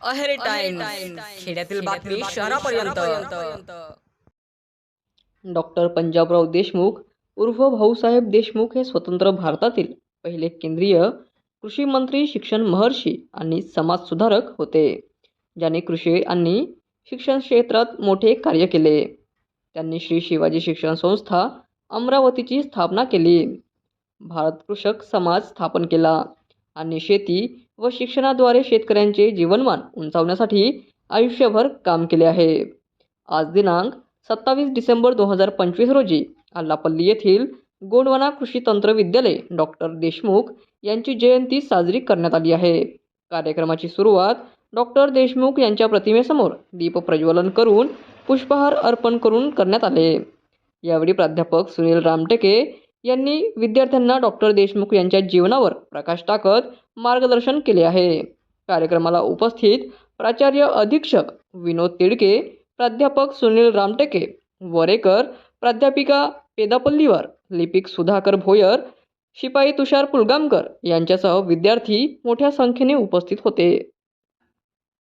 Aheri times खेड्यातील बातमी शहरापर्यंत. डॉक्टर पंजाबराव देशमुख उर्फ भाऊसाहेब देशमुख हे स्वतंत्र भारतातील पहिले केंद्रीय कृषी मंत्री, शिक्षण महर्षी आणि समाजसुधारक होते, ज्यांनी कृषी आणि शिक्षण क्षेत्रात मोठे कार्य केले. त्यांनी श्री शिवाजी शिक्षण संस्था अमरावतीची स्थापना केली, भारत कृषक समाज स्थापन केला आणि शेती व शिक्षणाद्वारे शेतकऱ्यांचे जीवनमान उंचावण्यासाठी आयुष्यभर काम केले आहे. आज दिनांक 27 डिसेंबर 2025 रोजी आल्लापल्ली येथील गोंडवाना कृषी तंत्र विद्यालय डॉक्टर देशमुख यांची जयंती साजरी करण्यात आली आहे. कार्यक्रमाची सुरुवात डॉक्टर देशमुख यांच्या प्रतिमेसमोर दीप प्रज्वलन करून पुष्पहार अर्पण करून करण्यात आले. यावेळी प्राध्यापक सुनील रामटेके यांनी विद्यार्थ्यांना डॉक्टर देशमुख यांच्या जीवनावर प्रकाश टाकत मार्गदर्शन केले आहे. कार्यक्रमाला उपस्थित प्राचार्य अधीक्षक विनोद तिडके, प्राध्यापक सुनील रामटेके वरेकर, प्राध्यापिका पेदापल्लीवर, लिपिक सुधाकर भोयर, शिपाई तुषार पुलगामकर यांच्यासह विद्यार्थी मोठ्या संख्येने उपस्थित होते.